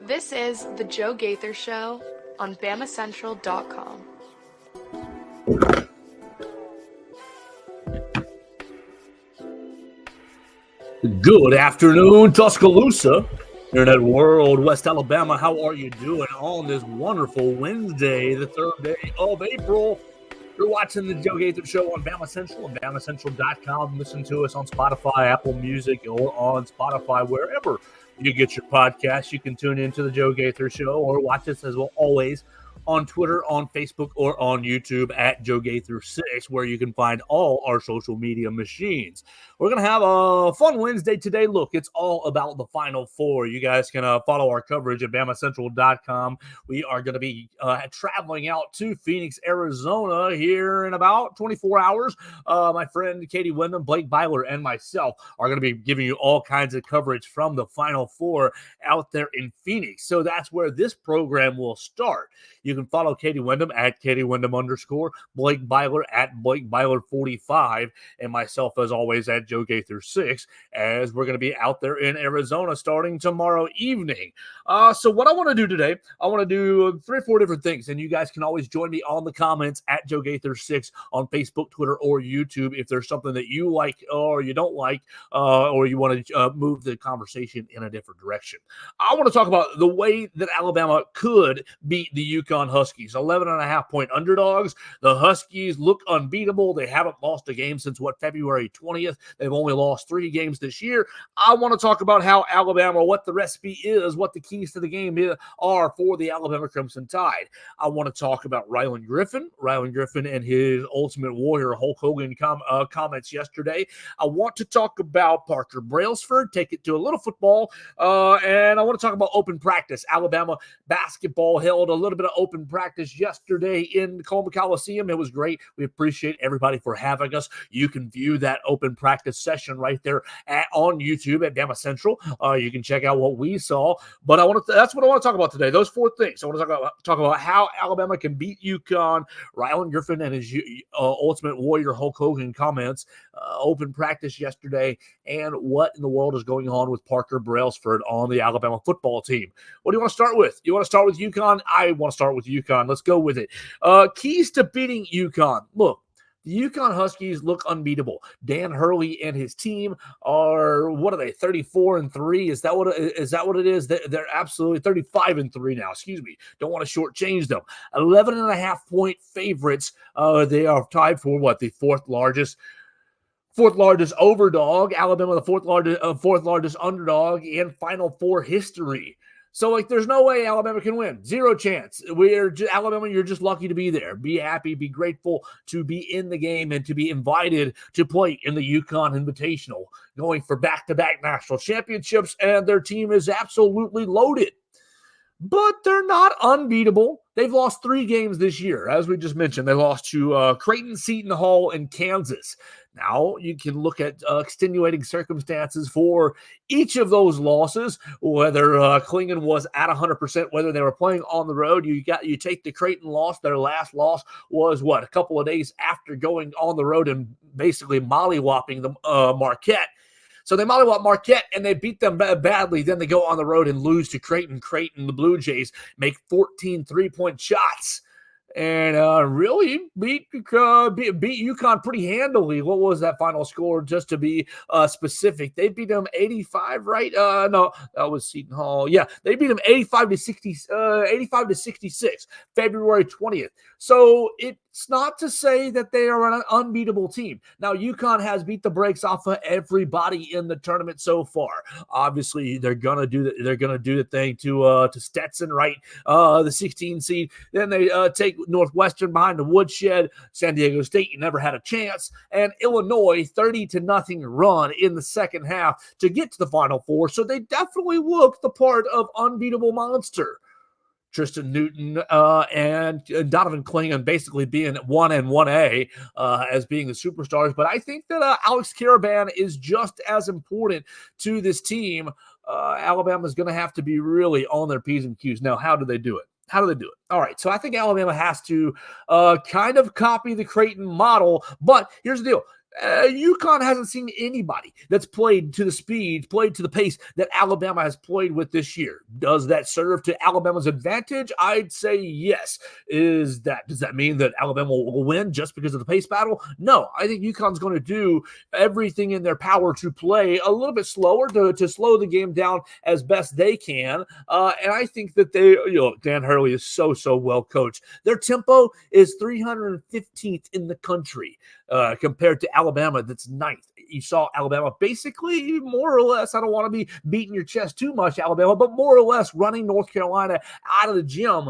This is The Joe Gaither Show on BamaCentral.com. Good afternoon, Tuscaloosa, Internet World, West Alabama. How are you doing on this wonderful Wednesday, the 3rd day of April? You're watching the Joe Gaither Show on BamaCentral and BamaCentral.com. Listen to us on Spotify, Apple Music, or on Spotify, wherever you get your podcasts. You can tune into the Joe Gaither Show or watch us as well always on Twitter, on Facebook, or on YouTube at Joe Gaither 6, where you can find all our social media machines. We're going to have a fun Wednesday today. Look, it's all about the Final Four. You guys can follow our coverage at BamaCentral.com. We are going to be traveling out to Phoenix, Arizona here in about 24 hours. My friend Katie Wyndham, Blake Byler, and myself are going to be giving you all kinds of coverage from the Final Four out there in Phoenix. So that's where this program will start. You can follow Katie Wyndham at Katie Wyndham _, Blake Byler at Blake Byler 45, and myself, as always, at Joe Gaither 6, as we're going to be out there in Arizona starting tomorrow evening. So what I want to do today, I want to do 3 or 4 different things, and you guys can always join me on the comments at Joe Gaither 6 on Facebook, Twitter, or YouTube if there's something that you like or you don't like, or you want to move the conversation in a different direction. I want to talk about the way that Alabama could beat the UConn Huskies, 11.5-point underdogs. The Huskies look unbeatable. They haven't lost a game since, February 20th. They've only lost 3 games this year. I want to talk about how Alabama, what the recipe is, what the keys to the game are for the Alabama Crimson Tide. I want to talk about Rylan Griffen and his Ultimate Warrior Hulk Hogan comments yesterday. I want to talk about Parker Brailsford, take it to a little football, and I want to talk about open practice. Alabama basketball held a little bit of open practice yesterday in Colma Coliseum. It was great. We appreciate everybody for having us. You can view that open practice session right there on YouTube at BamaCentral. You can check out what we saw. But that's what I want to talk about today. Those 4 things. I want to talk about how Alabama can beat UConn, Rylan Griffen and his Ultimate Warrior Hulk Hogan comments, open practice yesterday, and what in the world is going on with Parker Brailsford on the Alabama football team. What do you want to start with? You want to start with UConn? I want to start with UConn. Let's go with it. Keys to beating UConn. Look, the UConn Huskies look unbeatable. Dan Hurley and his team are, what are they, 34-3? Is that what it is? They're absolutely 35-3 now. Excuse me. Don't want to shortchange them. 11.5-point favorites. They are tied for the fourth largest overdog. Alabama, the fourth largest underdog in Final Four history. So, there's no way Alabama can win. 0 chance. Alabama, you're just lucky to be there. Be happy, be grateful to be in the game and to be invited to play in the UConn Invitational, going for back-to-back national championships, and their team is absolutely loaded. But they're not unbeatable. They've lost 3 games this year. As we just mentioned, they lost to Creighton, Seton Hall, and Kansas. Now, you can look at extenuating circumstances for each of those losses, whether Klingon was at 100%, whether they were playing on the road. You take the Creighton loss. Their last loss was, a couple of days after going on the road and basically mollywopping the Marquette. So they mollywop Marquette, and they beat them badly. Then they go on the road and lose to Creighton. The Blue Jays, make 14 3-point shots and really beat UConn pretty handily. What was that final score, just to be specific? They beat them 85, right? No, that was Seton Hall. Yeah, they beat them 85-66, February 20th. So it's not to say that they are an unbeatable team. Now, UConn has beat the brakes off of everybody in the tournament so far. Obviously, they're gonna do the thing to Stetson, right? The 16 seed. Then they take Northwestern behind the woodshed. San Diego State, you never had a chance. And Illinois, 30-0 run in the second half to get to the Final Four. So they definitely look the part of unbeatable monster. Tristan Newton and Donovan Klingon basically being 1 and 1A as being the superstars. But I think that Alex Caravan is just as important to this team. Alabama is going to have to be really on their P's and Q's. Now, how do they do it? All right, so I think Alabama has to kind of copy the Creighton model. But here's the deal. UConn hasn't seen anybody that's played to the speed, played to the pace that Alabama has played with this year. Does that serve to Alabama's advantage? I'd say yes. Does that mean that Alabama will win just because of the pace battle? No, I think UConn's going to do everything in their power to play a little bit slower, to slow the game down as best they can. And I think that Dan Hurley is so well coached. Their tempo is 315th in the country compared to Alabama, that's ninth. You saw Alabama basically more or less, I don't want to be beating your chest too much, Alabama, but more or less running North Carolina out of the gym.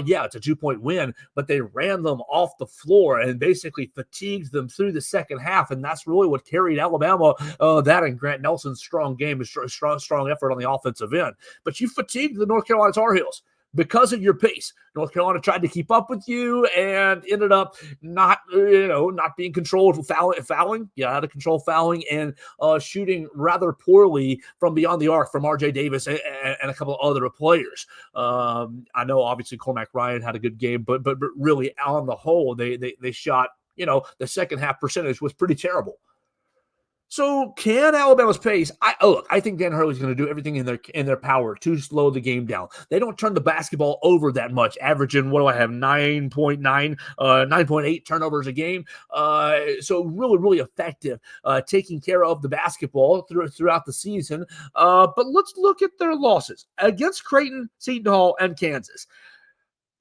Yeah, it's a 2-point win, but they ran them off the floor and basically fatigued them through the second half, and that's really what carried Alabama, that and Grant Nelson's strong game, strong effort on the offensive end. But you fatigued the North Carolina Tar Heels because of your pace. North Carolina tried to keep up with you and ended up not being controlled with fouling. Yeah, out of control fouling and shooting rather poorly from beyond the arc from RJ Davis and a couple of other players. I know obviously Cormac Ryan had a good game, but really on the whole, they shot, the second half percentage was pretty terrible. So can Alabama's pace? I think Dan Hurley's going to do everything in their power to slow the game down. They don't turn the basketball over that much, averaging 9.8 turnovers a game. So really effective taking care of the basketball throughout the season. But let's look at their losses against Creighton, Seton Hall, and Kansas.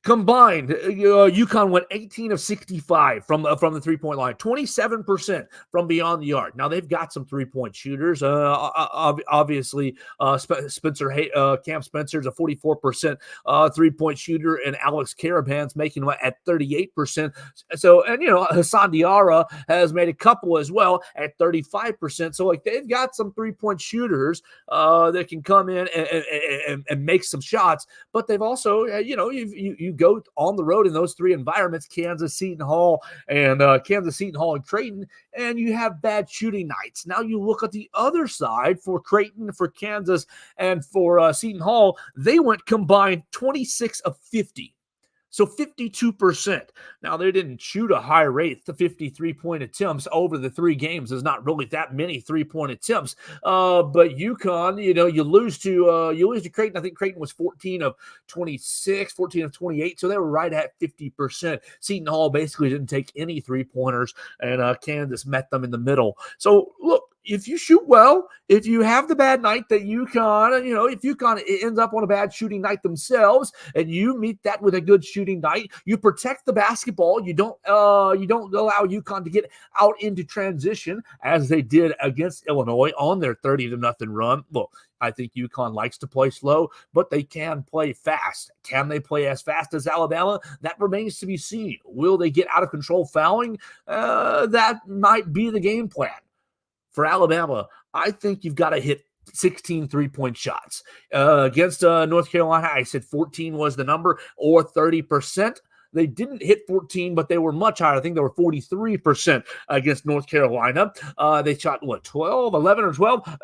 Combined, UConn went 18 of 65 from the 3-point line, 27% from beyond the arc. Now, they've got some 3-point shooters. Obviously, Cam Spencer's a 44% 3-point shooter, and Alex Caravan's making them at 38%. So, and, Hassan Diarra has made a couple as well at 35%. So, they've got some 3-point shooters that can come in and make some shots, but they've also, you go on the road in those three environments, Kansas, Seton Hall, and Creighton, and you have bad shooting nights. Now you look at the other side for Creighton, for Kansas, and for Seton Hall, they went combined 26 of 50. So 52%. Now, they didn't shoot a high rate. The 53-point attempts over the 3 games is not really that many 3-point attempts. But UConn, you lose to Creighton. I think Creighton was 14 of 26, 14 of 28. So they were right at 50%. Seton Hall basically didn't take any 3-pointers, and Kansas met them in the middle. So look, if you shoot well, if you have the bad night that UConn, if UConn ends up on a bad shooting night themselves, and you meet that with a good shooting night, you protect the basketball. You don't allow UConn to get out into transition as they did against Illinois on their 30-0 run. Well, I think UConn likes to play slow, but they can play fast. Can they play as fast as Alabama? That remains to be seen. Will they get out of control fouling? That might be the game plan. For Alabama, I think you've got to hit 16 3-point shots. Against North Carolina, I said 14 was the number, or 30%. They didn't hit 14, but they were much higher. I think they were 43% against North Carolina. They shot, 11 or 12?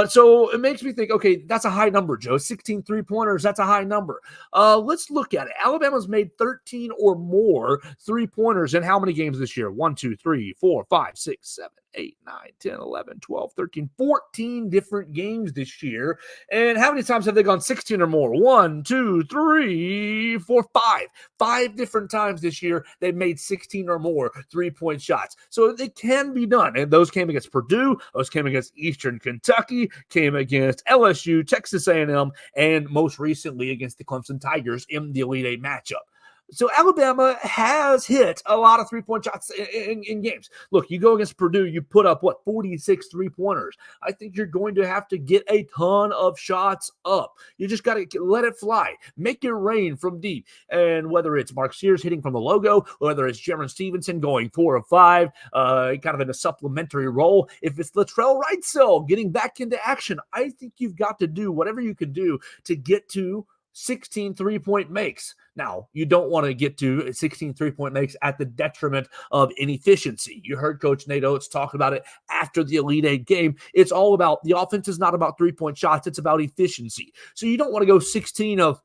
So it makes me think, okay, that's a high number, Joe. 16 3-pointers, that's a high number. Let's look at it. Alabama's made 13 or more 3-pointers in how many games this year? 1, 2, 3, 4, 5, 6, 7, 8, 9, 10, 11, 12, 13, 14 different games this year. And how many times have they gone 16 or more? 1, 2, 3, 4, 5. 5 different times this year they've made 16 or more 3-point shots. So they can be done. And those came against Purdue, those came against Eastern Kentucky, came against LSU, Texas A&M, and most recently against the Clemson Tigers in the Elite Eight matchup. So Alabama has hit a lot of 3-point shots in games. Look, you go against Purdue, you put up, 46 3-pointers. I think you're going to have to get a ton of shots up. You just got to let it fly. Make it rain from deep. And whether it's Mark Sears hitting from the logo, whether it's Jaron Stevenson going 4 of 5, kind of in a supplementary role, if it's Latrell Wrightsell getting back into action, I think you've got to do whatever you can do to get to 16 3-point makes. Now, you don't want to get to 16 3-point makes at the detriment of inefficiency. You heard Coach Nate Oates talk about it after the Elite Eight game. It's all about, the offense is not about 3-point shots. It's about efficiency. So you don't want to go 16 of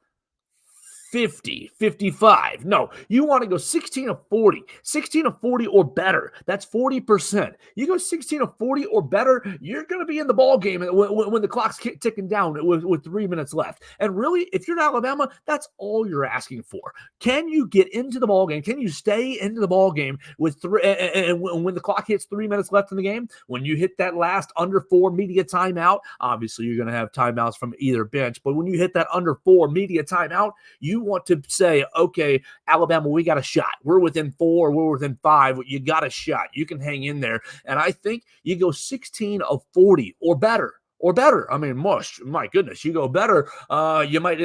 50, 55. No, you want to go 16 of 40, 16 of 40 or better. That's 40%. You go 16 of 40 or better, you're going to be in the ball game when the clock's ticking down with 3 minutes left. And really, if you're in Alabama, that's all you're asking for. Can you get into the ball game? Can you stay into the ball game with and when the clock hits 3 minutes left in the game? When you hit that last under 4 media timeout, obviously you're going to have timeouts from either bench, but when you hit that under 4 media timeout, you want to say, okay, Alabama, we got a shot. We're within 4, we're within 5. You got a shot. You can hang in there. And I think you go 16 of 40 or better. I mean, my goodness, you go better. You might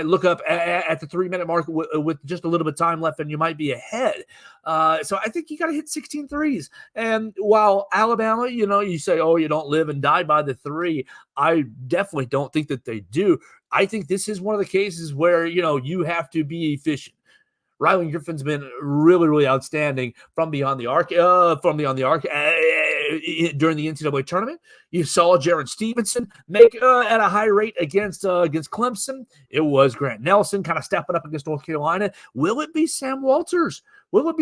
look up at the 3-minute mark with just a little bit of time left, and you might be ahead. So I think you got to hit 16 threes. And while Alabama, you say, oh, you don't live and die by the 3. I definitely don't think that they do. I think this is one of the cases where, you have to be efficient. Rylan Griffen's been really, really outstanding from beyond the arc. During the NCAA tournament, you saw Jaron Stevenson make at a high rate against Clemson. It was Grant Nelson kind of stepping up against North Carolina. Will it be Sam Walters? I mean,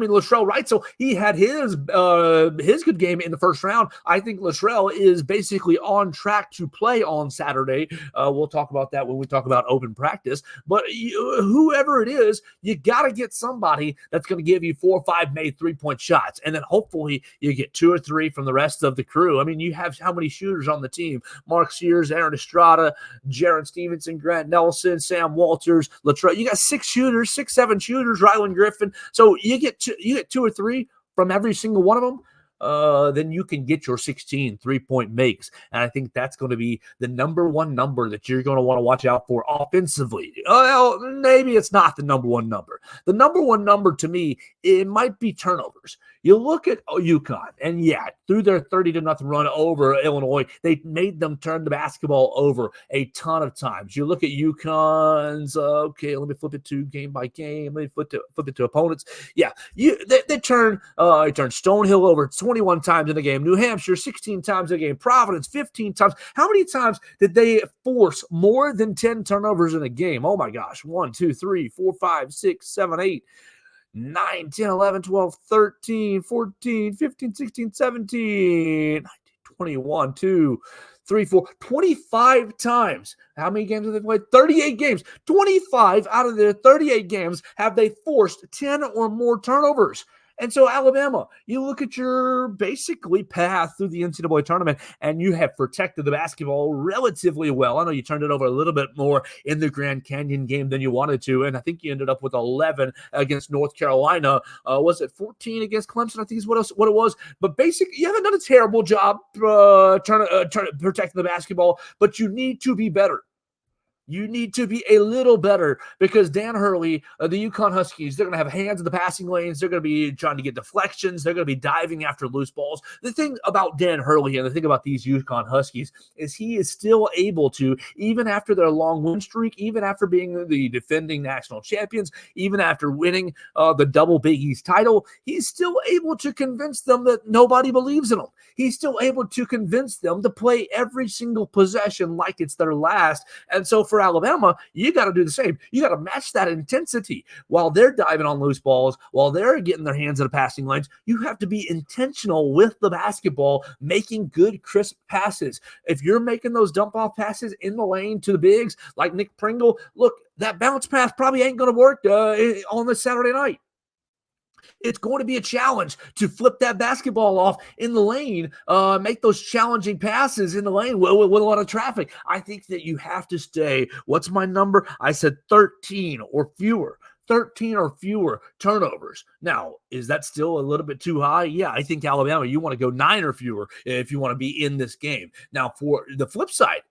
Latrell Wright, so he had his good game in the first round. I think Latrell is basically on track to play on Saturday. We'll talk about that when we talk about open practice. But whoever it is, you got to get somebody that's going to give you 4 or 5 made 3-point shots. And then hopefully you get 2 or 3 from the rest of the crew. I mean, you have how many shooters on the team? Mark Sears, Aaron Estrada, Jaron Stevenson, Grant Nelson, Sam Walters, Latrell. You got 6 shooters, 6, 7 shooters, Rylan Griffen. So you get 2 or 3 from every single one of them. Then you can get your 16 3-point makes. And I think that's going to be the number one number that you're going to want to watch out for offensively. Well, maybe it's not the number one number. The number one number to me, it might be turnovers. You look at UConn, and through their 30-0 run over Illinois, they made them turn the basketball over a ton of times. You look at UConn's, okay, let me flip it to game by game. Let me flip it to opponents. Yeah, they turned Stonehill over 21 times in a game. New Hampshire, 16 times in a game. Providence, 15 times. How many times did they force more than 10 turnovers in a game? Oh, my gosh. 1, 2, 3, 4, 5, 6, 7, 8. 9, 10, 11, 12, 13, 14, 15, 16, 17, 19, 21, 2, 3, 4, 25 times. How many games have they played? 38 games. 25 out of their 38 games have they forced 10 or more turnovers. And so Alabama, you look at your basically path through the NCAA tournament, and you have protected the basketball relatively well. I know you turned it over a little bit more in the Grand Canyon game than you wanted to, and I think you ended up with 11 against North Carolina. Was it 14 against Clemson? I think is what it was. But basically, you haven't done a terrible job protecting the basketball, but you need to be better. You need to be a little better because Dan Hurley, the UConn Huskies, they're going to have hands in the passing lanes. They're going to be trying to get deflections. They're going to be diving after loose balls. The thing about Dan Hurley and the thing about these UConn Huskies is he is still able to, even after their long win streak, even after being the defending national champions, even after winning the Double Big East title, he's still able to convince them that nobody believes in them. He's still able to convince them to play every single possession like it's their last. And so for Alabama, you got to do the same. You got to match that intensity while they're diving on loose balls, while they're getting their hands in the passing lanes. You have to be intentional with the basketball, making good, crisp passes. If you're making those dump-off passes in the lane to the bigs like Nick Pringle, look, that bounce pass probably ain't going to work on this Saturday night. It's going to be a challenge to flip that basketball off in the lane, make those challenging passes in the lane with a lot of traffic. I think that you have to stay. What's my number? I said 13 or fewer. 13 or fewer turnovers. Now, is that still a little bit too high? Yeah, I think Alabama, you want to go 9 or fewer if you want to be in this game. Now, for the flip side,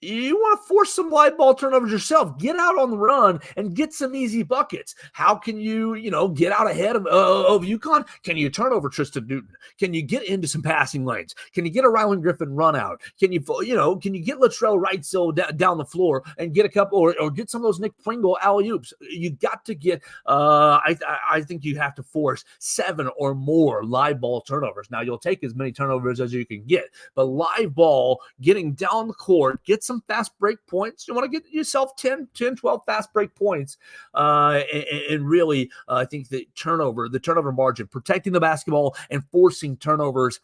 you want to force some live ball turnovers yourself. Get out on the run and get some easy buckets. How can you, get out ahead of UConn? Can you turn over Tristan Newton? Can you get into some passing lanes? Can you get a Rylan Griffen run out? Can you get Latrell Wright still down the floor and get a couple or get some of those Nick Pringle alley-oops? You got to get, I think you have to force 7 or more live ball turnovers. Now, you'll take as many turnovers as you can get, but live ball, getting down the court, get some some fast break points. You want to get yourself 10, 12 fast break points. And really, I think the turnover margin, protecting the basketball and forcing turnovers,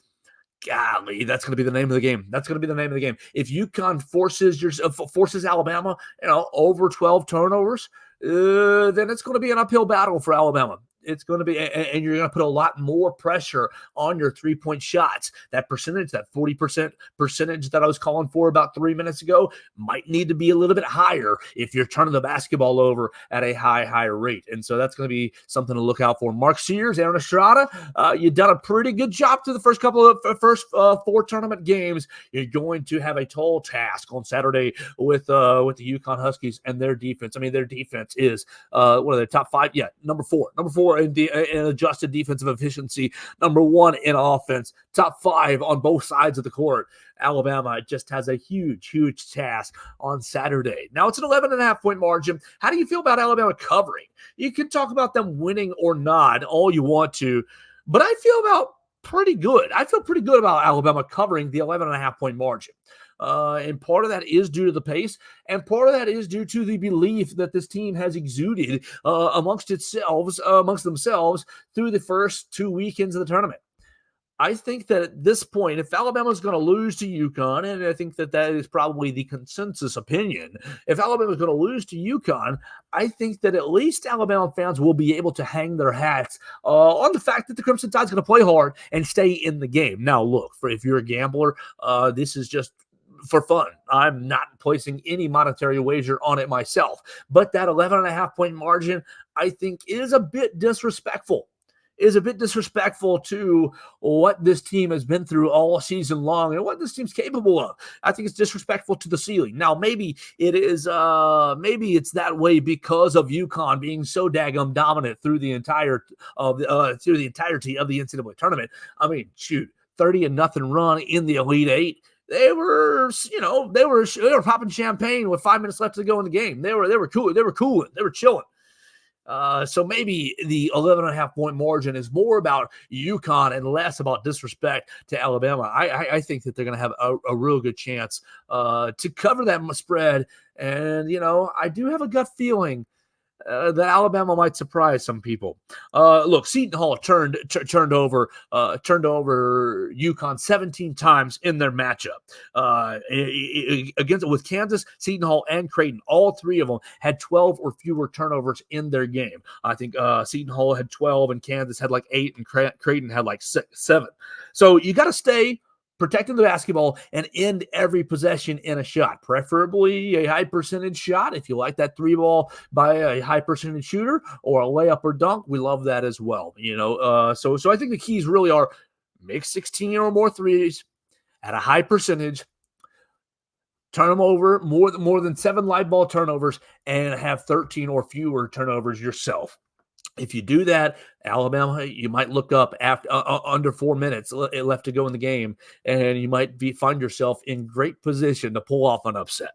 golly, that's going to be the name of the game. That's going to be the name of the game. If UConn forces Alabama, over 12 turnovers, then it's going to be an uphill battle for Alabama. It's going to be, and you're going to put a lot more pressure on your three-point shots. That percentage, that 40% percentage that I was calling for about 3 minutes ago, might need to be a little bit higher if you're turning the basketball over at a higher rate. And so that's going to be something to look out for. Mark Sears, Aaron Estrada, you've done a pretty good job through the first four tournament games. You're going to have a tall task on Saturday with the UConn Huskies and their defense. I mean, their defense is one of their top five. Yeah, number four in adjusted defensive efficiency, number one in offense, top five on both sides of the court. Alabama just has a huge task on Saturday. Now, it's an 11.5-point margin. How do you feel about Alabama covering? You can talk about them winning or not all you want to, but I feel pretty good about Alabama covering the 11.5-point margin. And part of that is due to the pace, and part of that is due to the belief that this team has exuded amongst themselves through the first 2 weekends of the tournament. I think that at this point, if Alabama is going to lose to UConn, and I think that is probably the consensus opinion, if Alabama is going to lose to UConn, I think that at least Alabama fans will be able to hang their hats on the fact that the Crimson Tide is going to play hard and stay in the game. Now, look, if you're a gambler, this is just for fun. I'm not placing any monetary wager on it myself, but that 11.5-point margin, I think, is a bit disrespectful. To what this team has been through all season long and what this team's capable of. I think it's disrespectful to the ceiling. Now, maybe it is. Maybe it's that way because of UConn being so daggum dominant through the entirety of the NCAA tournament. I mean, shoot, 30-0 run in the Elite Eight. They were popping champagne with 5 minutes left to go in the game. They were cool. They were cooling. They were chilling. So maybe the 11.5-point margin is more about UConn and less about disrespect to Alabama. I think that they're going to have a real good chance to cover that spread. And, I do have a gut feeling that Alabama might surprise some people. Look, Seton Hall turned over UConn 17 times in their matchup with Kansas, Seton Hall, and Creighton. All three of them had 12 or fewer turnovers in their game. I think Seton Hall had 12, and Kansas had like 8, and Creighton had like 7. So you got to stay protecting the basketball and end every possession in a shot, preferably a high percentage shot. If you like that three ball by a high percentage shooter or a layup or dunk, we love that as well. So I think the keys really are make 16 or more threes at a high percentage, turn them over more than 7 live ball turnovers, and have 13 or fewer turnovers yourself. If you do that, Alabama, you might look up after under 4 minutes left to go in the game, and you might find yourself in great position to pull off an upset.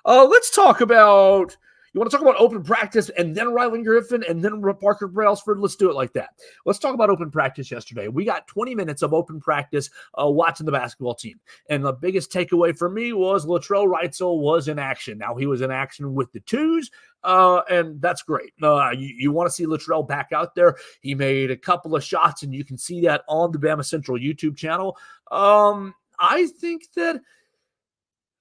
Let's talk about. You want to talk about open practice and then Rylan Griffen and then Parker Brailsford? Let's do it like that. Let's talk about open practice yesterday. We got 20 minutes of open practice watching the basketball team. And the biggest takeaway for me was Latrell Wrightsell was in action. Now, he was in action with the twos, and that's great. You want to see Latrell back out there. He made a couple of shots, and you can see that on the BamaCentral YouTube channel.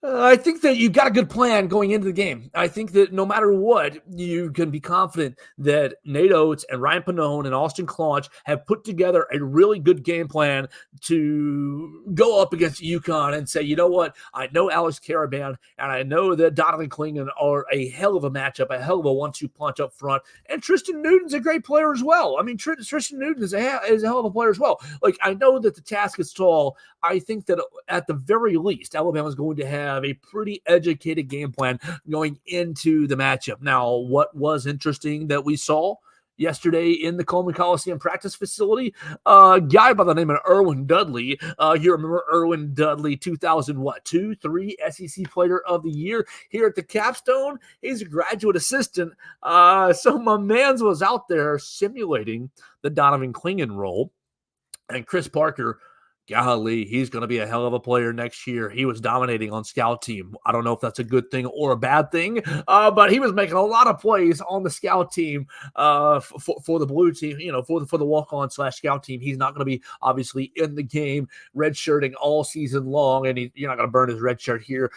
I think that you got a good plan going into the game. I think that no matter what, you can be confident that Nate Oates and Ryan Pannone and Austin Claunch have put together a really good game plan to go up against UConn and say, you know what, I know Alex Caravan and I know that Donovan Clingan are a hell of a matchup, a hell of a 1-2 punch up front. And Tristan Newton's a great player as well. I mean, Tristan Newton is a hell of a player as well. Like, I know that the task is tall. I think that at the very least, Alabama's going to have a pretty educated game plan going into the matchup. Now, what was interesting that we saw yesterday in the Coleman Coliseum practice facility, a guy by the name of Erwin Dudley. You remember Erwin Dudley, 2002-3 SEC Player of the Year here at the Capstone. He's a graduate assistant. So my man's was out there simulating the Donovan Clingan role. And Chris Parker golly, he's going to be a hell of a player next year. He was dominating on scout team. I don't know if that's a good thing or a bad thing, but he was making a lot of plays on the scout team for the blue team, for the walk-on / scout team. He's not going to be obviously in the game redshirting all season long, and you're not going to burn his red shirt here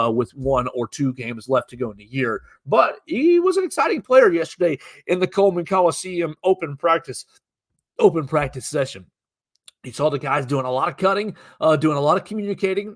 with 1 or 2 games left to go in the year. But he was an exciting player yesterday in the Coleman Coliseum open practice session. You saw the guys doing a lot of cutting, doing a lot of communicating.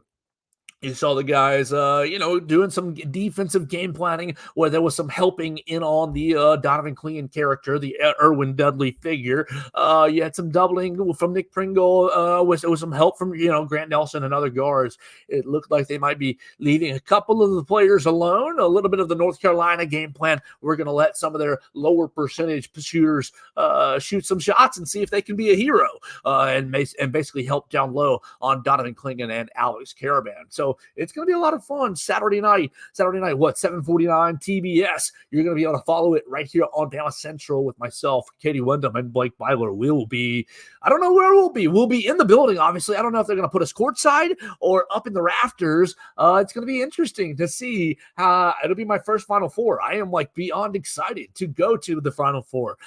You saw the guys, doing some defensive game planning where there was some helping in on the Donovan Clean character, the Erwin Dudley figure. You had some doubling from Nick Pringle with some help from, Grant Nelson and other guards. It looked like they might be leaving a couple of the players alone. A little bit of the North Carolina game plan. We're going to let some of their lower percentage shooters shoot some shots and see if they can be a hero and basically help down low on Donovan Clingan and Alex Caravan. So it's going to be a lot of fun Saturday night, 7:49 TBS. You're going to be able to follow it right here on BamaCentral with myself, Katie Wyndham, and Blake Byler. I don't know where we'll be. We'll be in the building, obviously. I don't know if they're going to put us courtside or up in the rafters. It's going to be interesting to see. It'll be my first Final Four. I am beyond excited to go to the Final Four.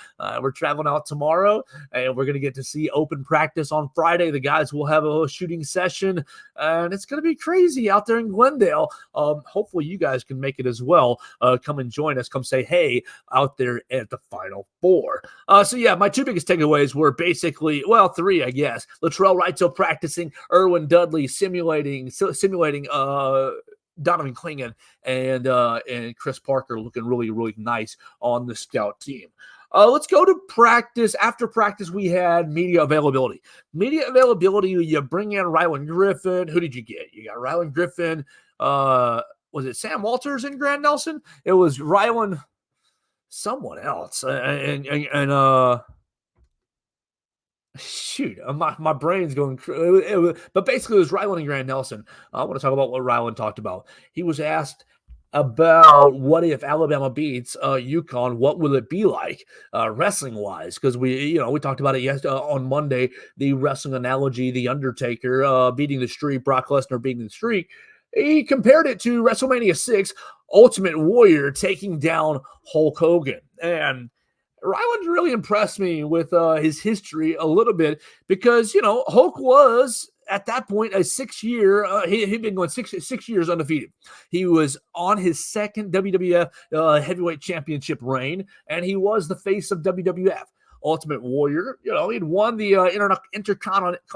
We're traveling out tomorrow, and we're going to get to see open practice on Friday. The guys will have a shooting session, and it's going to be crazy out there in Glendale. Hopefully you guys can make it as well. Come and join us. Come say hey out there at the Final Four. My 2 biggest takeaways were basically, 3, I guess. Latrell Wrightsell practicing, Erwin Dudley simulating Donovan Clingan, and Chris Parker looking really, really nice on the scout team. Let's go to practice. After practice, we had media availability. You bring in Rylan Griffen. Who did you get? You got Rylan Griffen. Was it Sam Walters and Grant Nelson? It was Rylan, someone else. Shoot, my brain's going. But basically, it was Rylan and Grant Nelson. I want to talk about what Rylan talked about. He was asked about what if Alabama beats UConn, what will it be like wrestling wise? Because we talked about it yesterday on Monday, the wrestling analogy, the Undertaker beating the streak, Brock Lesnar beating the streak. He compared it to WrestleMania 6, Ultimate Warrior taking down Hulk Hogan. And Ryland really impressed me with his history a little bit because, Hulk was at that point a 6-year, he'd been going six years undefeated. He was on his second WWF heavyweight championship reign, and he was the face of WWF. Ultimate Warrior, he'd won the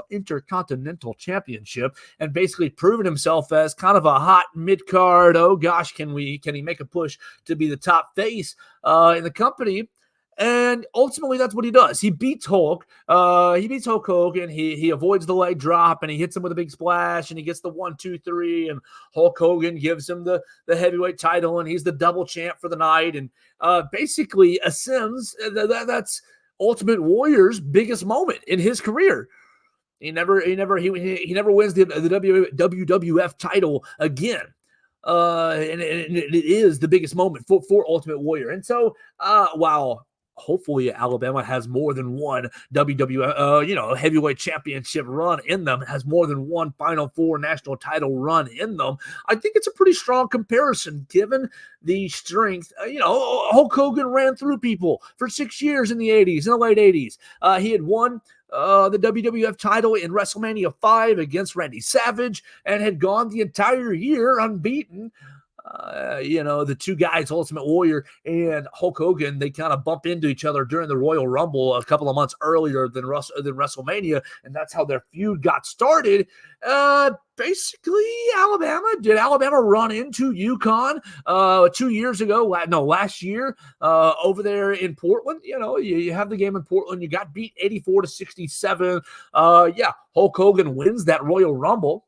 Intercontinental Championship and basically proven himself as kind of a hot mid-card, oh gosh, can he make a push to be the top face in the company? And ultimately, that's what he does. He beats Hulk. He beats Hulk Hogan. He avoids the leg drop, and he hits him with a big splash, and he gets the 1, 2, 3, and Hulk Hogan gives him the heavyweight title, and he's the double champ for the night, and basically ascends. That's Ultimate Warrior's biggest moment in his career. He never wins the WWF title again. And it is the biggest moment for Ultimate Warrior. And so, while hopefully Alabama has more than one WWF, heavyweight championship run in them, has more than one Final Four national title run in them, I think it's a pretty strong comparison given the strength. Hulk Hogan ran through people for 6 years in the 80s, in the late 80s. He had won the WWF title in WrestleMania 5 against Randy Savage and had gone the entire year unbeaten. The two guys, Ultimate Warrior and Hulk Hogan, they kind of bump into each other during the Royal Rumble a couple of months earlier than WrestleMania, and that's how their feud got started. Basically, did Alabama run into UConn 2 years ago? Last year over there in Portland. You have the game in Portland. You got beat 84-67. Hulk Hogan wins that Royal Rumble.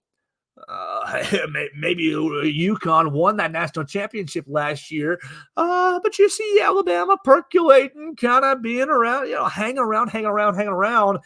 Maybe UConn won that national championship last year, but you see Alabama percolating, kind of being around, hang around.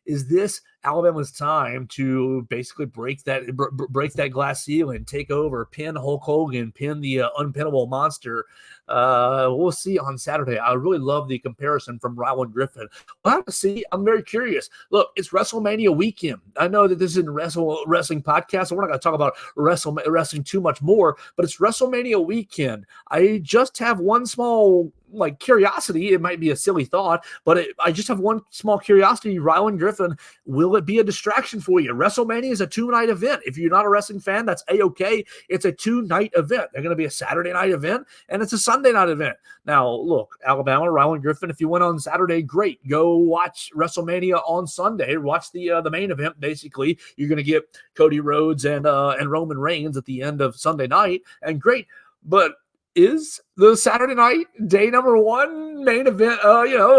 is this Alabama's time to basically break that glass ceiling, take over, pin Hulk Hogan, pin the unpinnable monster? We'll see on Saturday. I really love the comparison from Rylan Griffen. We'll have to see. I'm very curious. Look, it's WrestleMania weekend. I know that this isn't a wrestling podcast, so we're not going to talk about wrestling too much more, but it's WrestleMania weekend. I just have one small curiosity. It might be a silly thought, but I just have one small curiosity. Rylan Griffen, will it be a distraction for you? WrestleMania is a 2-night event. If you're not a wrestling fan, that's A-okay. It's a 2-night event. They're going to be a Saturday night event, and it's a Sunday night event. Now, look, Alabama, Rylan Griffen, if you went on Saturday, great. Go watch WrestleMania on Sunday. Watch the main event, basically. You're going to get Cody Rhodes and Roman Reigns at the end of Sunday night, and great. But is the Saturday night day number one main event,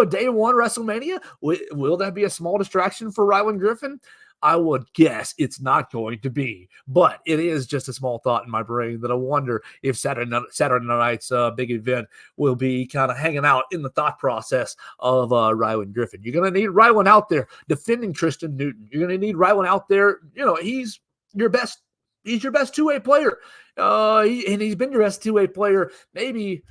day one WrestleMania? Will that be a small distraction for Rylan Griffen? I would guess it's not going to be, but it is just a small thought in my brain that I wonder if Saturday night's big event will be kind of hanging out in the thought process of Rylan Griffen. You're going to need Rylan out there defending Tristan Newton. You're going to need Rylan out there. He's your best 2-way player. And he's been your best 2-way player maybe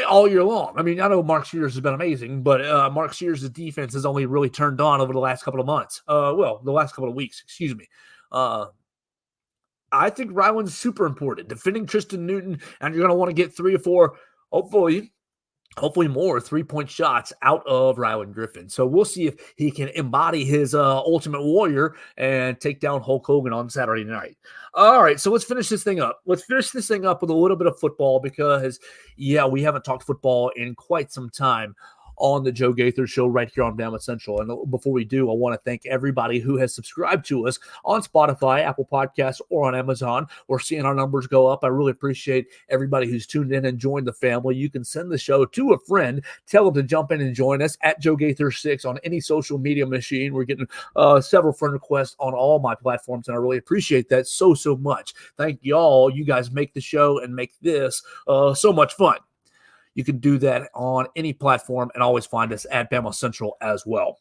all year long. I mean, I know Mark Sears has been amazing, but Mark Sears' defense has only really turned on over the last couple of months. The last couple of weeks, excuse me. I think Rylan's super important. Defending Tristan Newton, and you're going to want to get 3 or 4, hopefully more 3-point shots out of Rylan Griffen. So we'll see if he can embody his Ultimate Warrior and take down Hulk Hogan on Saturday night. All right, so let's finish this thing up. Let's finish this thing up with a little bit of football because, we haven't talked football in quite some time on the Joe Gaither Show right here on BamaCentral. And before we do, I want to thank everybody who has subscribed to us on Spotify, Apple Podcasts, or on Amazon. We're seeing our numbers go up. I really appreciate everybody who's tuned in and joined the family. You can send the show to a friend. Tell them to jump in and join us at Joe Gaither 6 on any social media machine. We're getting several friend requests on all my platforms, and I really appreciate that so much. Thank y'all. You guys make the show and make this so much fun. You can do that on any platform and always find us at BamaCentral as well.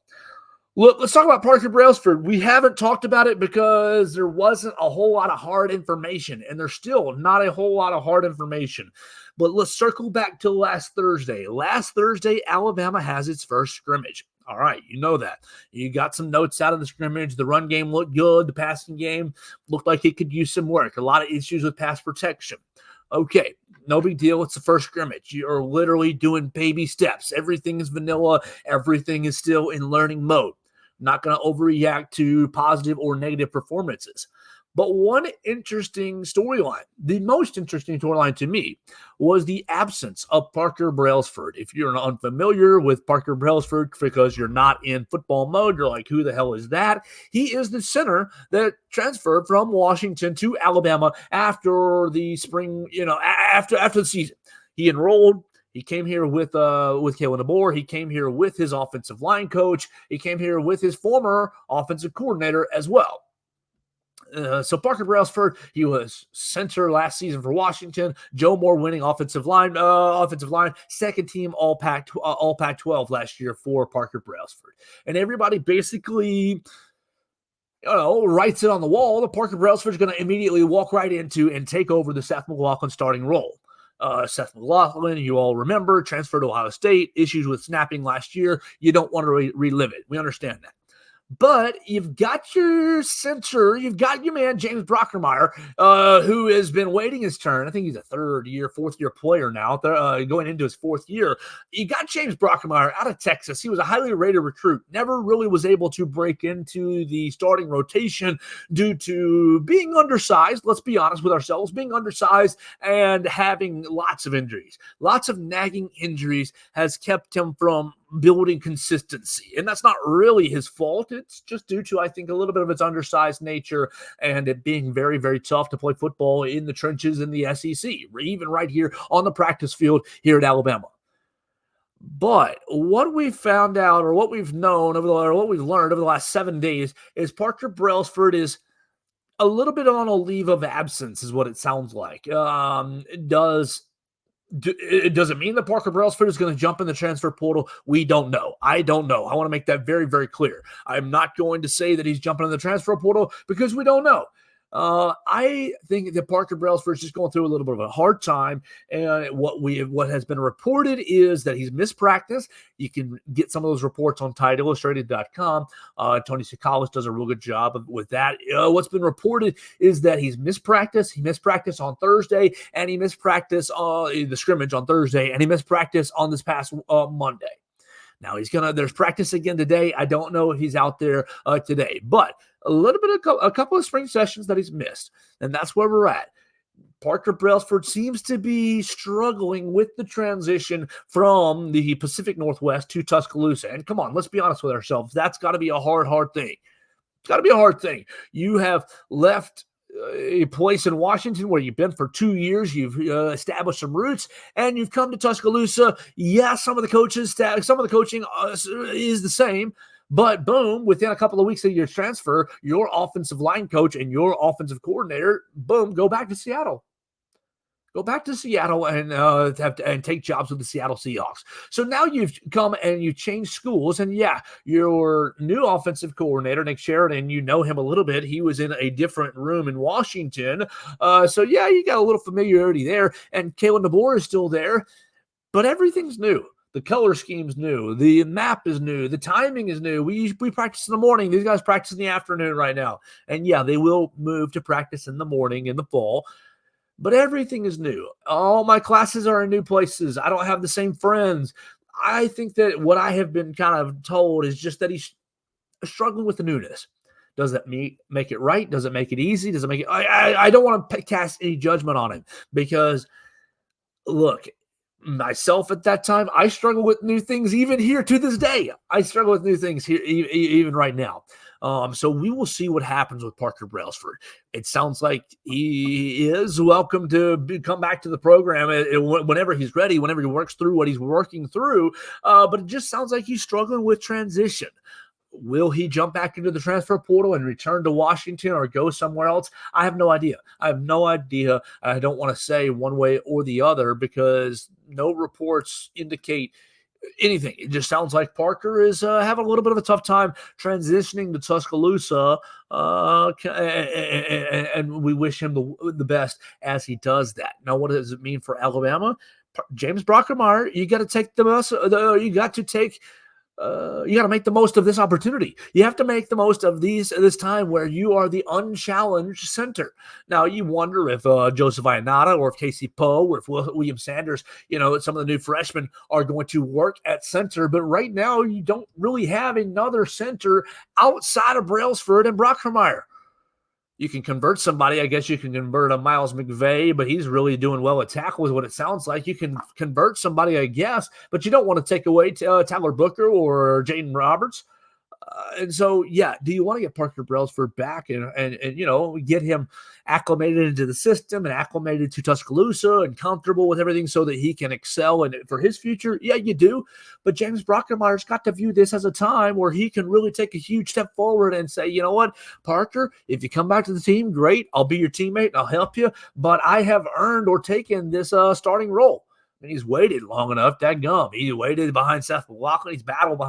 Look, let's talk about Parker Brailsford. We haven't talked about it because there wasn't a whole lot of hard information, and there's still not a whole lot of hard information. But let's circle back to last Thursday. Last Thursday, Alabama has its first scrimmage. All right, you know that. You got some notes out of the scrimmage. The run game looked good. The passing game looked like it could use some work. A lot of issues with pass protection. Okay, no big deal. It's the first scrimmage. You're literally doing baby steps. Everything is vanilla. Everything is still in learning mode. Not going to overreact to positive or negative performances. But one interesting storyline, the most interesting storyline to me, was the absence of Parker Brailsford. If you're unfamiliar with Parker Brailsford because you're not in football mode, you're like, who the hell is that? He is the center that transferred from Washington to Alabama after the spring, after the season. He enrolled. He came here with Kalen DeBoer. He came here with his offensive line coach. He came here with his former offensive coordinator as well. So Parker Brailsford, he was center last season for Washington. Joe Moore winning offensive line, second team all Pac-12 last year for Parker Brailsford. And everybody basically, writes it on the wall that Parker Brailsford is going to immediately walk right into and take over the Seth McLaughlin starting role. Seth McLaughlin, you all remember, transferred to Ohio State, issues with snapping last year. You don't want to relive it. We understand that. But you've got your center, you've got your man, James Brockermeyer, who has been waiting his turn. I think he's a fourth-year player now, going into his 4th year. You got James Brockermeyer out of Texas. He was a highly rated recruit, never really was able to break into the starting rotation due to being undersized. Let's be honest with ourselves, being undersized and having lots of injuries. Lots of nagging injuries has kept him from building consistency. And that's not really his fault. It's just due to, I think, a little bit of its undersized nature and it being very, very tough to play football in the trenches in the SEC, even right here on the practice field here at Alabama. But what we found out, or what we've known, what we've learned over the last 7 days, is Parker Brailsford is a little bit on a leave of absence, is what it sounds like. Does Does it mean that Parker Brailsford is going to jump in the transfer portal? We don't know. I don't know. I want to make that very, very clear. I'm not going to say that he's jumping in the transfer portal because we don't know. I think that Parker Brailsford is just going through a little bit of a hard time, and what has been reported is that he's missed practice. You can get some of those reports on TideIllustrated.com. Tony Sikalis does a real good job with that. What's been reported is that he's missed practice. He missed practice on Thursday, and he missed practice the scrimmage on Thursday, and he missed practice on this past Monday. Now there's practice again today. I don't know if he's out there today, but a couple of spring sessions that he's missed, and that's where we're at. Parker Brailsford seems to be struggling with the transition from the Pacific Northwest to Tuscaloosa. And come on, let's be honest with ourselves. That's got to be a hard thing. It's got to be a hard thing. You have left a place in Washington where you've been for 2 years. You've established some roots, and you've come to Tuscaloosa. Yeah, some of the coaching is the same, but boom, within a couple of weeks of your transfer, your offensive line coach and your offensive coordinator, boom, go back to Seattle. Go back to Seattle and take jobs with the Seattle Seahawks. So now you've come and you've changed schools. And yeah, your new offensive coordinator, Nick Sheridan, you know him a little bit. He was in a different room in Washington. So yeah, you got a little familiarity there. And Kalen DeBoer is still there. But everything's new. The color scheme's new. The map is new. The timing is new. We practice in the morning. These guys practice in the afternoon right now. And yeah, they will move to practice in the morning in the fall. But everything is new. All my classes are in new places. I don't have the same friends. I think that what I have been kind of told is just that he's struggling with the newness. Does that make it right? Does it make it easy? Does it make it? I don't want to cast any judgment on him because, look, myself at that time, I struggle with new things even here to this day. I struggle with new things here even right now. So we will see what happens with Parker Brailsford. It sounds like he is welcome to come back to the program whenever he's ready, whenever he works through what he's working through. But it just sounds like he's struggling with transition. Will he jump back into the transfer portal and return to Washington or go somewhere else? I have no idea. I don't want to say one way or the other because no reports indicate anything. It just sounds like Parker is having a little bit of a tough time transitioning to Tuscaloosa, and we wish him the best as he does that. Now, what does it mean for Alabama? James Brockermeyer, you got to take you got to make the most of this opportunity. You have to make the most of this time where you are the unchallenged center. Now, you wonder if Joseph Ionata or if Casey Poe or if William Sanders, some of the new freshmen are going to work at center. But right now, you don't really have another center outside of Brailsford and Brockermeyer. You can convert somebody. I guess you can convert a Miles McVay, but he's really doing well at tackle is what it sounds like. You can convert somebody, I guess, but you don't want to take away Tyler Booker or Jaden Roberts. And so, yeah, do you want to get Parker Brailsford back and get him acclimated into the system and acclimated to Tuscaloosa and comfortable with everything so that he can excel and for his future? Yeah, you do. But James Brockermeyer's got to view this as a time where he can really take a huge step forward and say, you know what, Parker, if you come back to the team, great. I'll be your teammate and I'll help you. But I have earned or taken this starting role. And he's waited long enough. Dadgum. He waited behind Seth McLaughlin. He's battled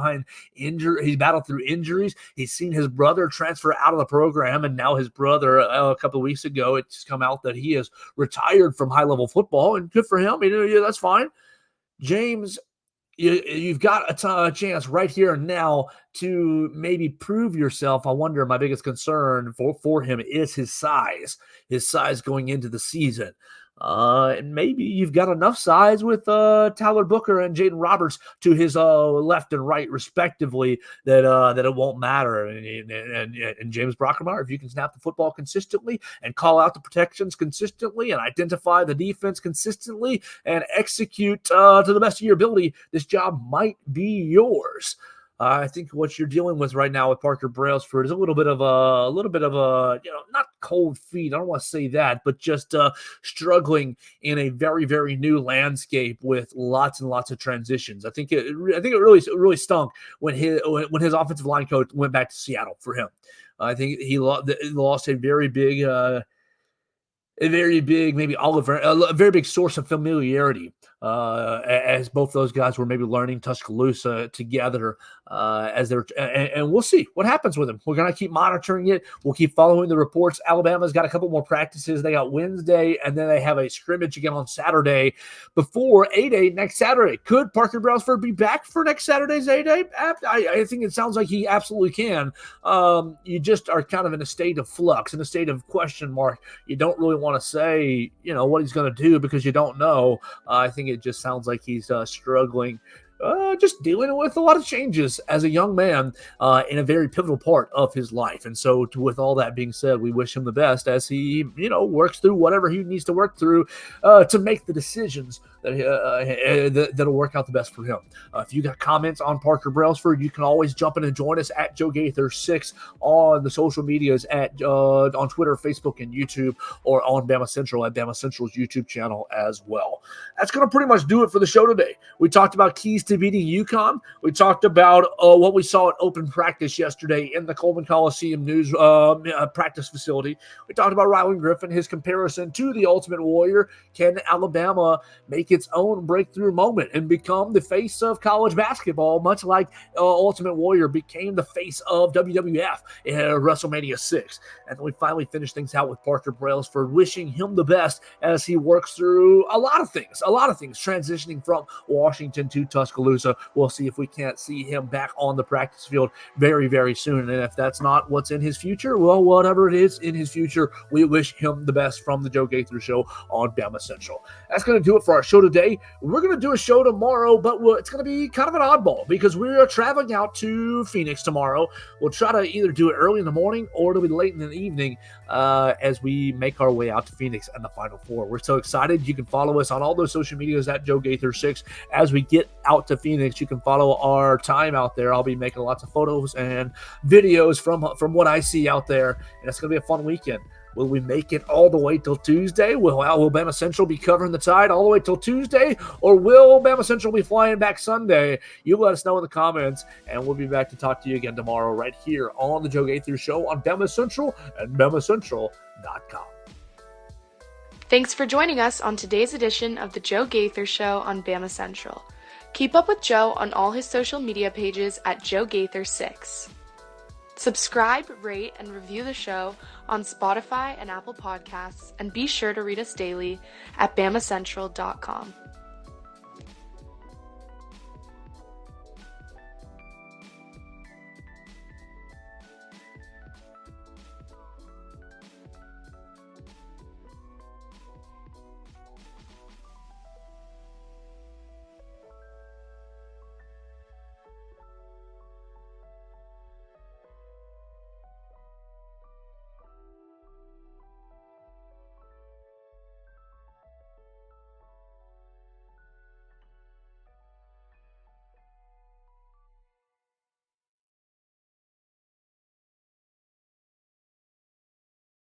He's battled through injuries. He's seen his brother transfer out of the program, and now his brother, a couple of weeks ago, it's come out that he is retired from high-level football, and good for him. That's fine. James, you've got a chance right here and now to maybe prove yourself. I wonder, my biggest concern for him is his size going into the season. And maybe you've got enough size with Tyler Booker and Jaden Roberts to his left and right, respectively, that it won't matter. And James Brockermeyer, if you can snap the football consistently and call out the protections consistently and identify the defense consistently and execute to the best of your ability, this job might be yours. I think what you're dealing with right now with Parker Brailsford is a little bit of a not cold feet. I don't want to say that, but just struggling in a very, very new landscape with lots and lots of transitions. I think it really stunk when his offensive line coach went back to Seattle for him. I think he lost a very big maybe Oliver, a very big source of familiarity as both those guys were maybe learning Tuscaloosa together as they're, and we'll see what happens with them. We're going to keep monitoring it. We'll keep following the reports. Alabama's got a couple more practices. They got Wednesday, and then they have a scrimmage again on Saturday before A-Day next Saturday. Could Parker Brailsford be back for next Saturday's A-Day? I think it sounds like he absolutely can. You just are kind of in a state of flux, in a state of question mark. You don't really want to say, what he's going to do because you don't know. I think it just sounds like he's struggling, just dealing with a lot of changes as a young man in a very pivotal part of his life. And so with all that being said, we wish him the best as he, works through whatever he needs to work through to make the decisions that'll work out the best for him. If you got comments on Parker Brailsford, you can always jump in and join us at Joe Gaither 6 on the social medias on Twitter, Facebook, and YouTube, or on BamaCentral at BamaCentral's YouTube channel as well. That's going to pretty much do it for the show today. We talked about keys to beating UConn. We talked about what we saw at open practice yesterday in the Coleman Coliseum news practice facility. We talked about Rylan Griffen, his comparison to the Ultimate Warrior. Can Alabama make its own breakthrough moment and become the face of college basketball, much like Ultimate Warrior became the face of WWF in WrestleMania 6? And then we finally finished things out with Parker Brailsford, wishing him the best as he works through a lot of things, transitioning from Washington to Tuscaloosa. We'll see if we can't see him back on the practice field very, very soon. And if that's not what's in his future, well, whatever it is in his future, we wish him the best from the Joe Gaither Show on BamaCentral. That's going to do it for our show today. We're going to do a show tomorrow, but it's going to be kind of an oddball because we're traveling out to Phoenix tomorrow. We'll try to either do it early in the morning or it'll be late in the evening as we make our way out to Phoenix and the Final Four. We're so excited. You can follow us on all those social medias at Joe Gaither 6. As we get out to Phoenix, you can follow our time out there. I'll be making lots of photos and videos from what I see out there, and it's going to be a fun weekend. Will we make it all the way till Tuesday? Will BamaCentral be covering the tide all the way till Tuesday? Or will BamaCentral be flying back Sunday? You let us know in the comments, and we'll be back to talk to you again tomorrow right here on the Joe Gaither Show on BamaCentral and BamaCentral.com. Thanks for joining us on today's edition of the Joe Gaither Show on BamaCentral. Keep up with Joe on all his social media pages at Joe Gaither 6. Subscribe, rate, and review the show on Spotify and Apple Podcasts, and be sure to read us daily at BamaCentral.com.